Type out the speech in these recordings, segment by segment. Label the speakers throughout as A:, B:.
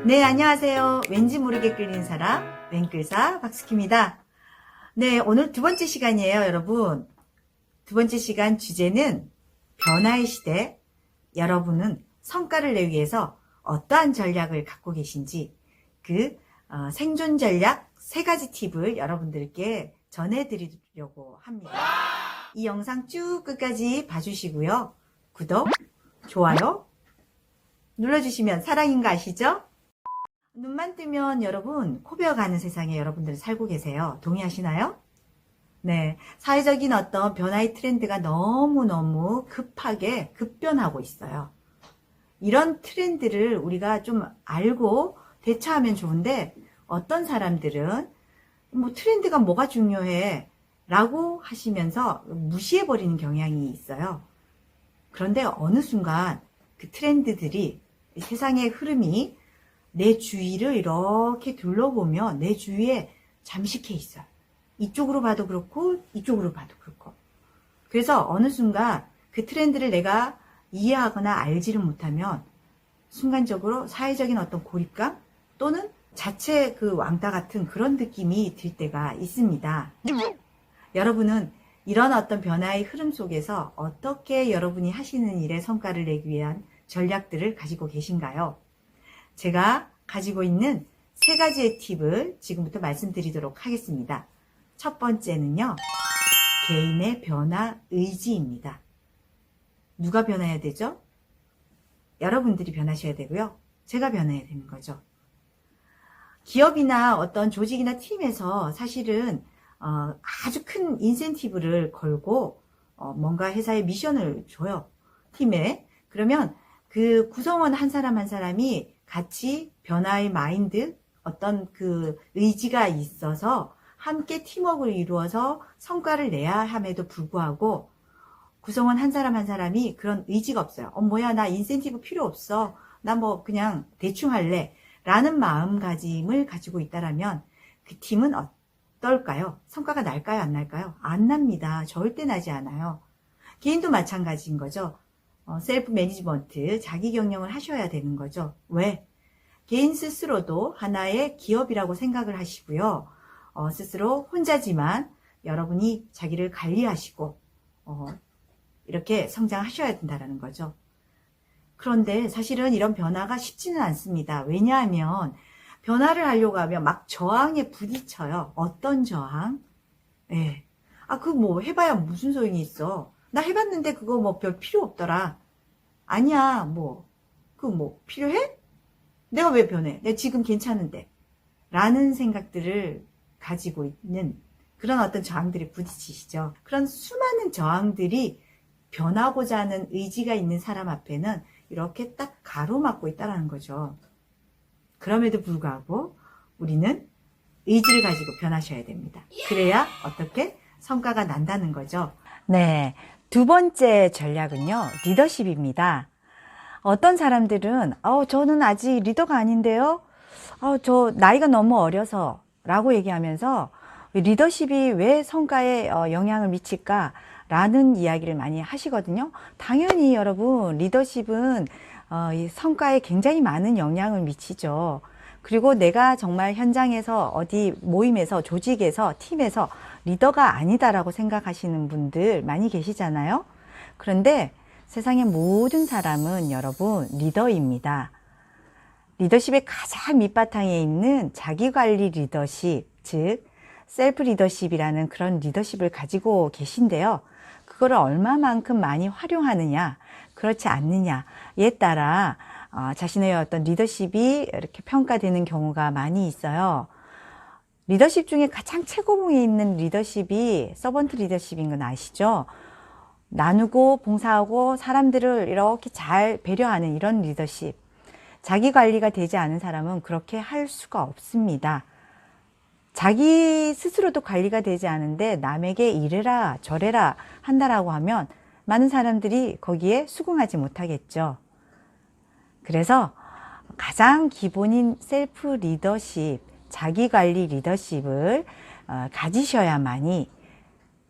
A: 네, 안녕하세요. 왠지 모르게 끌리는 사람, 맹끌사 박스키입니다. 네, 오늘 두 번째 시간이에요, 여러분. 두 번째 시간 주제는 변화의 시대. 여러분은 성과를 내기 위해서 어떠한 전략을 갖고 계신지 생존 전략 3가지 팁을 여러분들께 전해드리려고 합니다. 이 영상 쭉 끝까지 봐주시고요. 구독, 좋아요 눌러주시면 사랑인 거 아시죠? 눈만 뜨면 여러분 코베어가는 세상에 여러분들 살고 계세요. 동의하시나요? 네, 사회적인 어떤 변화의 트렌드가 너무너무 급하게 급변하고 있어요. 이런 트렌드를 우리가 좀 알고 대처하면 좋은데 어떤 사람들은 뭐 트렌드가 뭐가 중요해 라고 하시면서 무시해버리는 경향이 있어요. 그런데 어느 순간 그 트렌드들이 세상의 흐름이 내 주위를 이렇게 둘러보면 내 주위에 잠식해 있어요. 이쪽으로 봐도 그렇고 이쪽으로 봐도 그렇고. 그래서 어느 순간 그 트렌드를 내가 이해하거나 알지를 못하면 순간적으로 사회적인 어떤 고립감 또는 자체 그 왕따 같은 그런 느낌이 들 때가 있습니다. 여러분은 이런 어떤 변화의 흐름 속에서 어떻게 여러분이 하시는 일에 성과를 내기 위한 전략들을 가지고 계신가요? 제가 가지고 있는 3가지의 팁을 지금부터 말씀드리도록 하겠습니다. 첫 번째는요, 개인의 변화 의지입니다. 누가 변해야 되죠? 여러분들이 변하셔야 되고요. 제가 변해야 되는 거죠. 기업이나 어떤 조직이나 팀에서 사실은 아주 큰 인센티브를 걸고 뭔가 회사의 미션을 줘요. 팀에. 그러면 그 구성원 한 사람 한 사람이 같이 변화의 마인드, 어떤 그 의지가 있어서 함께 팀워크를 이루어서 성과를 내야 함에도 불구하고 구성원 한 사람 한 사람이 그런 의지가 없어요. 뭐야, 나 인센티브 필요 없어. 나 뭐 그냥 대충 할래. 라는 마음가짐을 가지고 있다라면 그 팀은 어떨까요? 성과가 날까요? 안 날까요? 안 납니다. 절대 나지 않아요. 개인도 마찬가지인 거죠. 셀프 매니지먼트, 자기 경영을 하셔야 되는 거죠. 왜? 개인 스스로도 하나의 기업이라고 생각을 하시고요. 스스로 혼자지만 여러분이 자기를 관리하시고 이렇게 성장하셔야 된다는 거죠. 그런데 사실은 이런 변화가 쉽지는 않습니다. 왜냐하면 변화를 하려고 하면 막 저항에 부딪혀요. 어떤 저항? 예. 그거 뭐 해봐야 무슨 소용이 있어. 나 해봤는데 그거 뭐 별 필요 없더라. 아니야, 그거 뭐 필요해? 내가 왜 변해? 내가 지금 괜찮은데. 라는 생각들을 가지고 있는 그런 어떤 저항들이 부딪히시죠. 그런 수많은 저항들이 변하고자 하는 의지가 있는 사람 앞에는 이렇게 딱 가로막고 있다는 거죠. 그럼에도 불구하고 우리는 의지를 가지고 변하셔야 됩니다. 그래야 어떻게 성과가 난다는 거죠. 네, 두 번째 전략은요, 리더십입니다. 어떤 사람들은 저는 아직 리더가 아닌데요, 저 나이가 너무 어려서 라고 얘기하면서 리더십이 왜 성과에 영향을 미칠까 라는 이야기를 많이 하시거든요. 당연히 여러분, 리더십은 이 성과에 굉장히 많은 영향을 미치죠. 그리고 내가 정말 현장에서 어디 모임에서 조직에서 팀에서 리더가 아니다라고 생각하시는 분들 많이 계시잖아요. 그런데 세상의 모든 사람은 여러분 리더입니다. 리더십의 가장 밑바탕에 있는 자기관리 리더십, 즉 셀프 리더십이라는 그런 리더십을 가지고 계신데요. 그거를 얼마만큼 많이 활용하느냐, 그렇지 않느냐에 따라 자신의 어떤 리더십이 이렇게 평가되는 경우가 많이 있어요. 리더십 중에 가장 최고봉에 있는 리더십이 서번트 리더십인 건 아시죠? 나누고 봉사하고 사람들을 이렇게 잘 배려하는 이런 리더십. 자기 관리가 되지 않은 사람은 그렇게 할 수가 없습니다. 자기 스스로도 관리가 되지 않은데 남에게 이래라 저래라 한다라고 하면 많은 사람들이 거기에 수긍하지 못하겠죠. 그래서 가장 기본인 셀프 리더십, 자기관리 리더십을 가지셔야만이,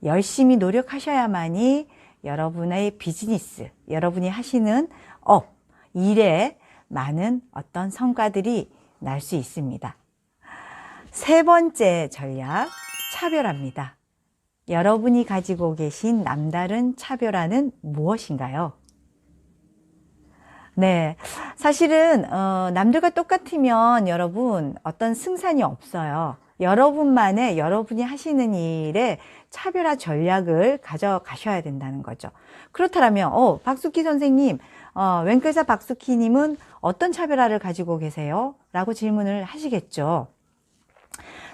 A: 열심히 노력하셔야만이 여러분의 비즈니스, 여러분이 하시는 업, 일에 많은 어떤 성과들이 날 수 있습니다. 세 번째 전략, 차별화입니다. 여러분이 가지고 계신 남다른 차별화는 무엇인가요? 네, 사실은 남들과 똑같으면 여러분 어떤 승산이 없어요. 여러분만의 여러분이 하시는 일에 차별화 전략을 가져가셔야 된다는 거죠. 그렇다면 박수키 선생님, 웬글사 박수키님은 어떤 차별화를 가지고 계세요? 라고 질문을 하시겠죠.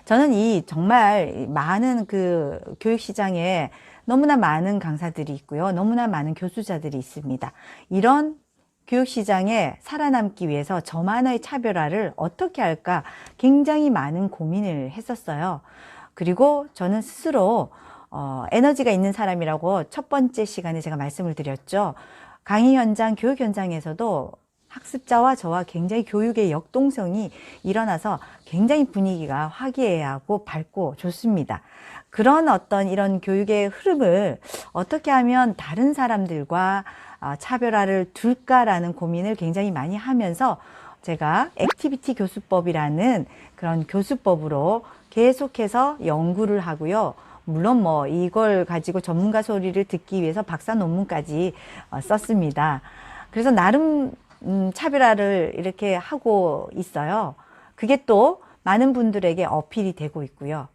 A: 저는 이 정말 많은 그 교육시장에 너무나 많은 강사들이 있고요. 너무나 많은 교수자들이 있습니다. 이런 교육시장에 살아남기 위해서 저만의 차별화를 어떻게 할까 굉장히 많은 고민을 했었어요. 그리고 저는 스스로 에너지가 있는 사람이라고 첫 번째 시간에 제가 말씀을 드렸죠. 강의 현장, 교육 현장에서도 학습자와 저와 굉장히 교육의 역동성이 일어나서 굉장히 분위기가 화기애애하고 밝고 좋습니다. 그런 어떤 이런 교육의 흐름을 어떻게 하면 다른 사람들과 차별화를 둘까라는 고민을 굉장히 많이 하면서 제가 액티비티 교수법이라는 그런 교수법으로 계속해서 연구를 하고요. 물론 뭐 이걸 가지고 전문가 소리를 듣기 위해서 박사 논문까지 썼습니다. 그래서 나름 차별화를 이렇게 하고 있어요. 그게 또 많은 분들에게 어필이 되고 있고요.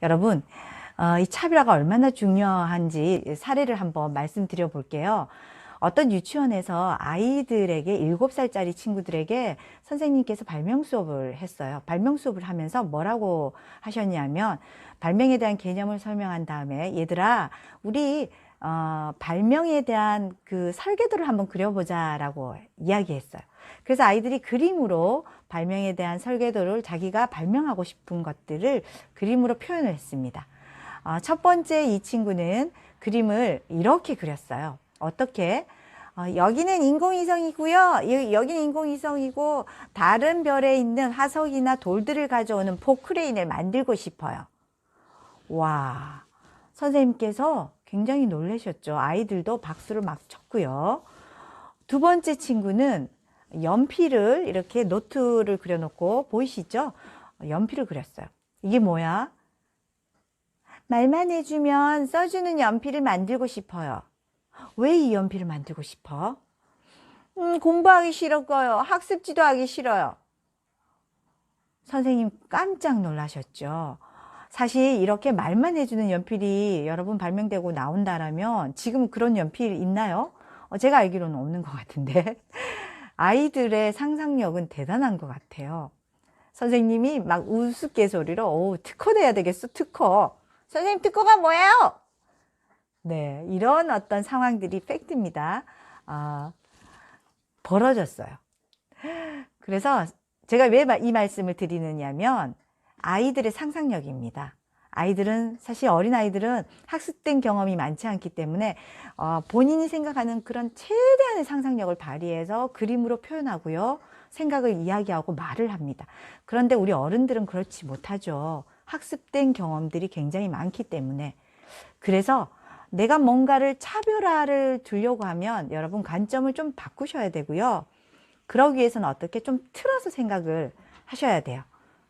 A: 여러분, 이 차별화가 얼마나 중요한지 사례를 한번 말씀드려 볼게요. 어떤 유치원에서 아이들에게 7살짜리 친구들에게 선생님께서 발명 수업을 했어요. 발명 수업을 하면서 뭐라고 하셨냐면 발명에 대한 개념을 설명한 다음에 얘들아, 우리 발명에 대한 그 설계도를 한번 그려보자 라고 이야기했어요. 그래서 아이들이 그림으로 발명에 대한 설계도를 자기가 발명하고 싶은 것들을 그림으로 표현을 했습니다. 첫 번째 이 친구는 그림을 이렇게 그렸어요. 어떻게? 여기는 인공위성이고요. 여기는 인공위성이고 다른 별에 있는 화석이나 돌들을 가져오는 포크레인을 만들고 싶어요. 와, 선생님께서 굉장히 놀라셨죠. 아이들도 박수를 막 쳤고요. 두 번째 친구는 연필을 이렇게 노트를 그려놓고 보이시죠? 연필을 그렸어요. 이게 뭐야? 말만 해주면 써주는 연필을 만들고 싶어요. 왜 이 연필을 만들고 싶어? 공부하기 싫어요. 학습지도 하기 싫어요. 선생님 깜짝 놀라셨죠. 사실 이렇게 말만 해주는 연필이 여러분 발명되고 나온다라면 지금 그런 연필 있나요? 제가 알기로는 없는 것 같은데 아이들의 상상력은 대단한 것 같아요. 선생님이 막 우스갯소리로 특허 내야 되겠어, 특허. 선생님 특허가 뭐예요? 네, 이런 어떤 상황들이 팩트입니다. 벌어졌어요. 그래서 제가 왜 이 말씀을 드리느냐면 아이들의 상상력입니다. 아이들은 사실 어린아이들은 학습된 경험이 많지 않기 때문에 본인이 생각하는 그런 최대한의 상상력을 발휘해서 그림으로 표현하고요. 생각을 이야기하고 말을 합니다. 그런데 우리 어른들은 그렇지 못하죠. 학습된 경험들이 굉장히 많기 때문에. 그래서 내가 뭔가를 차별화를 두려고 하면 여러분 관점을 좀 바꾸셔야 되고요. 그러기 위해서는 어떻게 좀 틀어서 생각을 하셔야 돼요.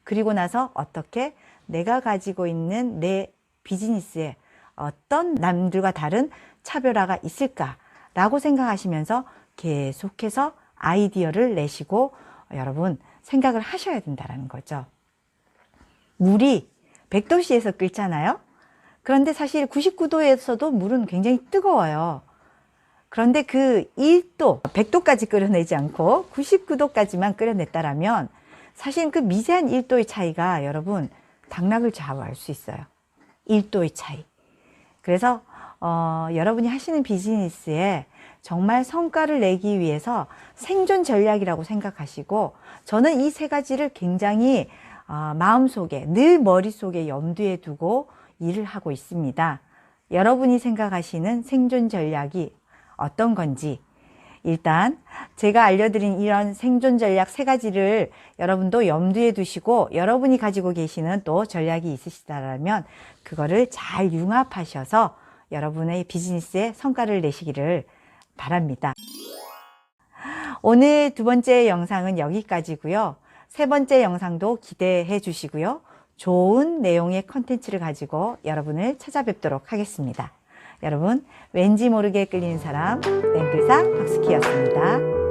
A: 그리고 나서 어떻게 내가 가지고 있는 내 비즈니스에 어떤 남들과 다른 차별화가 있을까라고 생각하시면서 계속해서 아이디어를 내시고 여러분 생각을 하셔야 된다는 거죠. 물이 100도씨에서 끓잖아요. 그런데 사실 99도에서도 물은 굉장히 뜨거워요. 그런데 그 1도, 100도까지 끓여내지 않고 99도까지만 끓여냈다라면 사실 그 미세한 1도의 차이가 여러분 당락을 좌우할 수 있어요. 1도의 차이. 그래서 여러분이 하시는 비즈니스에 정말 성과를 내기 위해서 생존 전략이라고 생각하시고 저는 이 세 가지를 굉장히 마음속에 늘 머릿속에 염두에 두고 일을 하고 있습니다. 여러분이 생각하시는 생존 전략이 어떤 건지 일단 제가 알려드린 이런 생존 전략 세 가지를 여러분도 염두에 두시고 여러분이 가지고 계시는 또 전략이 있으시다면 그거를 잘 융합하셔서 여러분의 비즈니스에 성과를 내시기를 바랍니다. 오늘 두 번째 영상은 여기까지고요. 세 번째 영상도 기대해 주시고요. 좋은 내용의 컨텐츠를 가지고 여러분을 찾아뵙도록 하겠습니다. 여러분, 왠지 모르게 끌리는 사람, 랭글사 박스키였습니다.